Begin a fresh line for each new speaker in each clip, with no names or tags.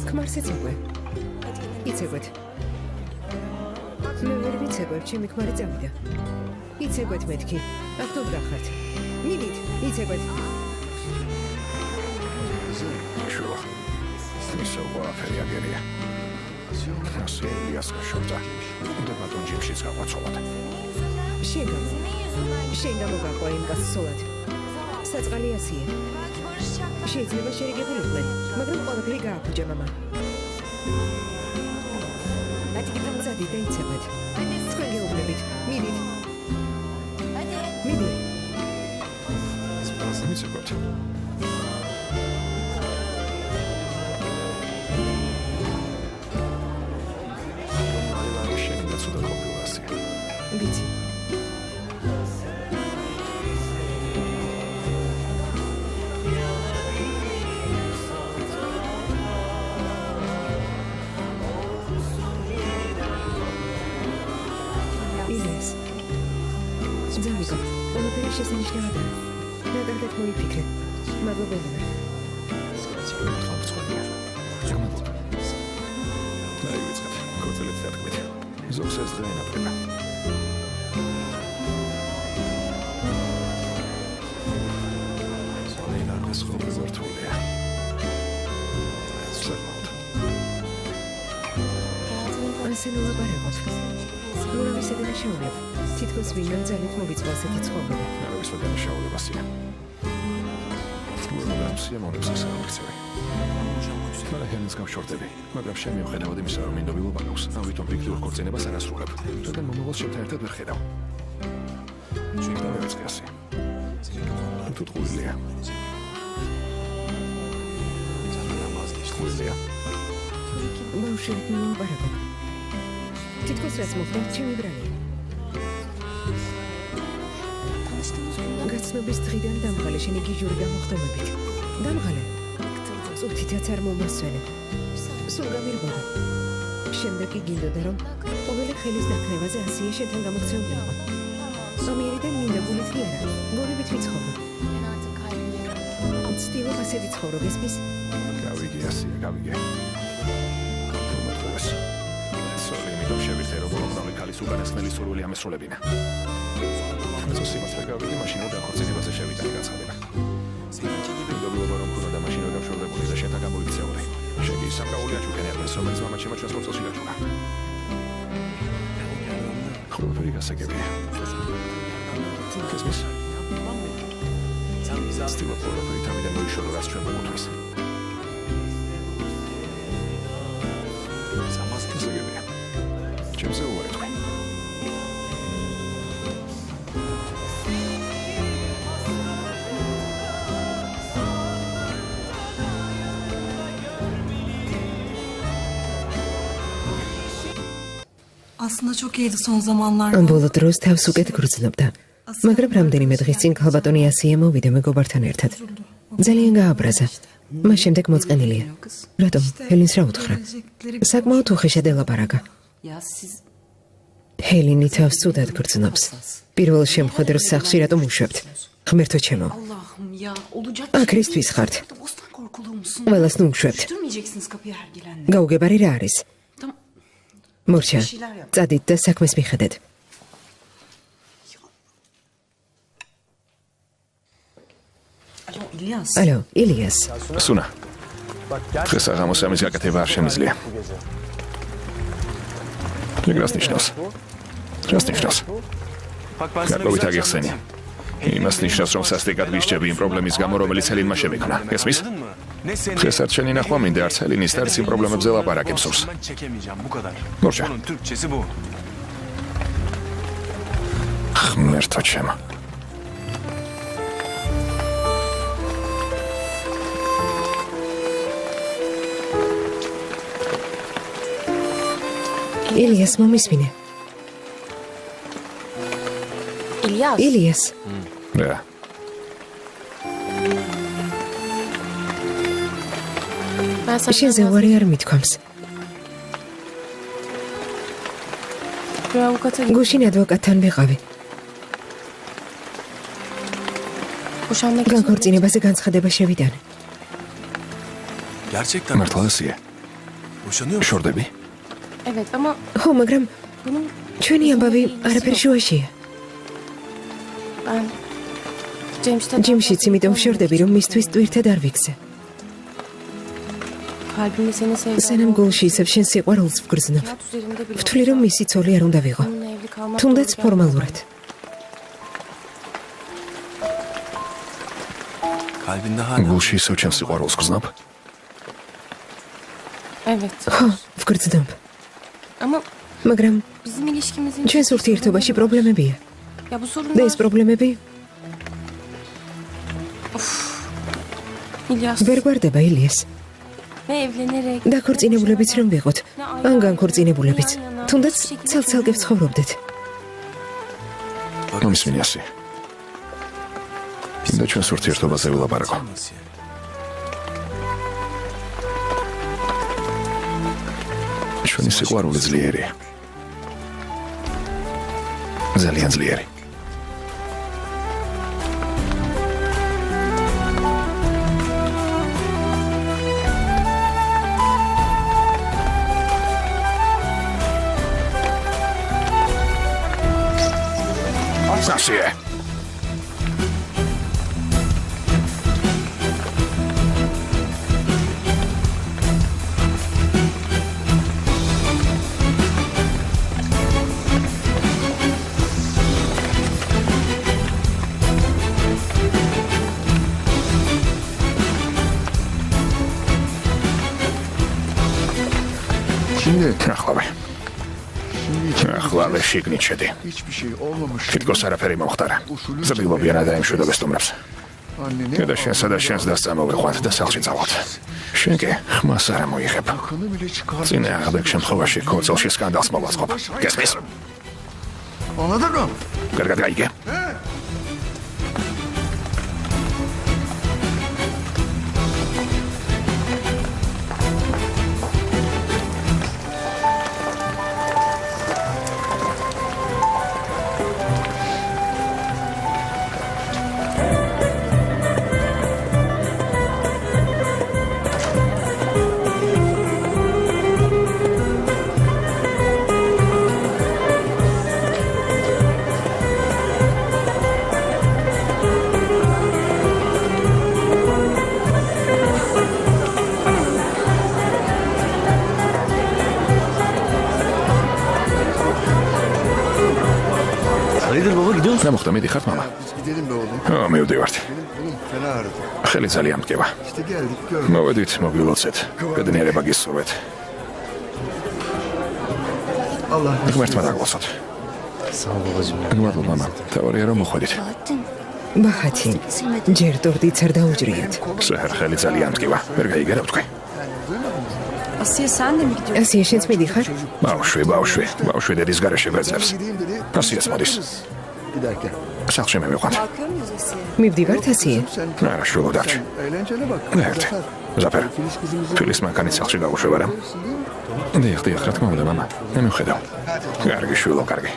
ქმარსაც იყვე. იცეკვეთ. მე ვერ ვიცეკვებ, ჩემი ქმარი წავიდა. იცეკვეთ მეთქი. აქ თუ გახართ. მიდით, იცეკვეთ.
შუა. ისოვა ფერიაგერია. ასელიას გაშორდა. და ბატონ ჯიმშიც გავაცხოვოთ.
შენ გამოგაყვა იმ გასცოლად. საწყალი ასია. შეიძლება შერიგებულიყვნენ, მაგრამ ყველაფერი გააფუჭა მამა. მზადი და იცეკვეთ. თქვენ გეუბნებით, მიდით. მიდი.
იცეკვეთ. შენი დაცუდა ყოფილასია.
ვიცი. ზამიკო, ყველაფერი შესანიშნავადაა. და კარგად მოიფიქრე. მადლობა.
დაივიწყეთ, კოწელით დათქმით. ზოგს ეს დღე ენატრება. სოლეინარდეს ხოლმე ვართულია. საკმაოდ.
ასე ნულაპარაკოთ. ნურავის დანაშაულებ. თითქოს ვინმე ძალით მოვიწყო ასეთი ცხოვრება.
ნურავის დანაშაულებასია. ნურავის ამონებს ასეულქცევი. მაგრამ ჰენს გავშორდები, მაგრამ შემივხედავდი მისა რომ ინდობილობა გაქვს. ამიტომ ვიქტორ კორწინებას არ ასრულებ. რადგან მომავალს შენთან ერთად ვერ ხედავ. შეგდა ვერცხიასი. თუ თქულია. თქულია.
ბავშვით ნულაპარაკობ. თითქოს რაც მოხდა, ჩემი ბრალია. გაცნობის დღიდან დამღალე შენი გიჟური გამოხდომებით. დამღალე. წუთითაც არ მომასვენე. სულ გამირბოდა. შემდეგ კი გინდოდა რომ ყოველი ხელის დაქნევაზე ასია შენთან გამოქცეულიყო. ამიერიდან მინდა გულით კი არა, გონებით ვიცხოვრო. ვცდილობ ასე ვიცხოვრო, გესმის?
გავიგე ასია, გავიგე. იმიტომ შევირთე რომ უბრალოდ ქალის უკანასკნელი სურვილი ამესრულებინა. ეს სიმართლე გავიგე, მაშინ რა დაქორწინებაზე შევიტანე გაცხადება. ინდობილობა რომ ქონოდა მაშინ რა გავშორდებული და შენთან გამოიქცეული. შეგი სამკაული აჩუქენებდეს, რომელიც მამაც შემოჩნდა სპორტში გაჩუქა. ხოლმე გასაგებია. გესმის? სტილა პრობლემა თამიდან მოიშორო რაც ჩვენ მოგვთვის. გასაგებია. ჩემზე უარეთ.
Aslında çok iyiydi son zamanlarda.
ბოლო დროს თავს უკეთ გრძნობდა. მაგრამ რამდენიმე დღის წინ ქალბატონი ასია მოვიდა მეგობართან ერთად. ძალიან გააბრაზა. მას შემდეგ მოწყენილია. რატომ? ჰელინს რა უთხრა? საკმაოდ უხეშად ელაპარაკა. ჰელინი თავს ცუდად გრძნობს. პირველ შემხედრს სახში რატომ უშვებთ? ღმერთო ჩემო. აკრისთვის ხართ. ყველას ნუ უშვებთ. გაუგებარი რა არის? მორჩა, წადით და საქმეს მიხედეთ. ალო, ილიას.
სუნა. დღეს აღამოს ამის გაკეთება არ შემიძლია. რას ნიშნავს? რას ნიშნავს? გარკვევით აგიხსენია. იმას ნიშნავს, რომ სასტიკად ვისჯები იმ პრობლემის გამო, რომელიც ჰელინმა შემექნა. გესმის? დღეს არ შენი ნახვა მინდა, არც ჰელინის და არც იმ პრობლემებზე ლაპარაკებს სურს. მორჩა. ღმერთო ჩემო.
ილიას მომისმინე. ილიას.
რა.
შენზე უარი არ მithქვამს. გუშინ ადვოკატთან ვიყავი. განქორწინებაზე განცხადება შევიტანე.
მართლა ასია? შორდები?
Evet ama
ხო, მაგრამ
bunun
ჩვენი ამბავი არაფერი შუაშია.
ben James'ten
ჯიმშიც იმიტომ ვშორდები, რომ მისთვის ტვირთად არ ვიქცე.
kalbimde seni sevdiğim
სანამ გულში ისევ შენ სიყვარულს ვგრძნობ.
hayat üzerinde bile
ვთვლი, რომ მისი ცოლი არ უნდა ვიყო.
onunla evli kalmak
თუნდაც
zorunda.
ფორმალურად.
Kalbinde hala
გულში ისევ ჩემს სიყვარულს გრძნობ?
Evet.
ხო, ვგრძნობ.
Ama
მაგრამ
bizim ilişkimizin
ჩვენს ურთიერთობაში პრობლემებია.
ya bu
და
sorunlar
ეს პრობლემები
İlyas
ვერ გვარდება ილიას.
ve evlenerek
დაქორწინებულებიც რომ ვიყოთ, ან განქორწინებულებიც. თუნდაც ცალ-ცალკე ვცხოვრობდეთ.
მისმინიასი. და ჩვენს ურთიერთობაზე ვილაპარაკო.
nasıl?
ჩვენი სიყვარული ძლიერია. ძალიან ძლიერი. სასიე.
Şimdi
ახლავე. ახლავე შიგნით შედი.
hiçbir şey olmamış.
თითქოს არაფერი მომხდარა. ზრდილობიან და იმშვიდობ სტუმრებს.
Anneni
და შენსა და შენს დასწა მოვიყვანთ და სახლში წავალთ. შენ კი ხმას არ მოიღებ.
kanı bile çıkar.
წინა აღდეგ შემთხვევაში ქორწილში სკანდალს მოვაწყობ. გესმის?
Anladın mı?
კარგად გაიგე.
Hayırdır baba gidiyor musun?
რა მოხდა მიდიხართ მამა?
Biz gidelim be oğlum.
მივდივართ.
Benim kolum fena ağrıdı.
ხელი ძალიან მტკივა.
İşte geldik gördük.
მოვედით მოგილოცეთ. გადნიერება გისურვეთ.
Allah
ღმერთმა დაგლოცოთ.
Sağ ol babacığım.
გმადლობ მამა. თავარია რომ მოხვედით.
ბაჰათი, ჯერ ტორტიც არ დაუჯრიათ.
საჰარ ხელი ძალიან მტკივა. ვერ გაიგე რა ვთქვი.
Asiye sen de mi gidiyorsun?
ასია შენც მიდიხარ?
ბავშვი დედის გარეშე ვეძებს.
gideyim dedi.
ასიას მოდის.
Giderken.
სახლში მე მივყვანთ.
Kalkıyor muyuz Asiye?
მივდივართ ასია.
Sen
არა შვილო დარჩი.
eğlencene bak.
ერთი. ზაფერ.
Filiz kızımızı
ფილის მანქანი სახლში გავუშვებ არა? დიახ, რა თქმა უნდა მამა. მე მივხედავ. კარგი შვილო, კარგი.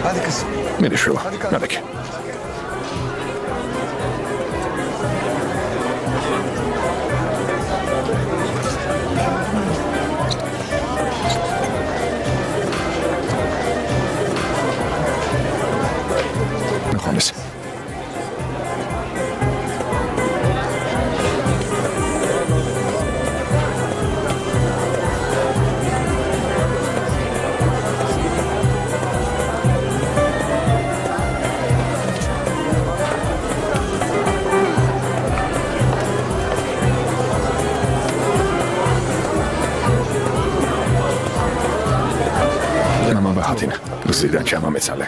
Hadi kızım.
მიდი შვილო. ნადექი. ნახონეს. მამა ბაჰათინა. ზიდან ჩამომეცალე.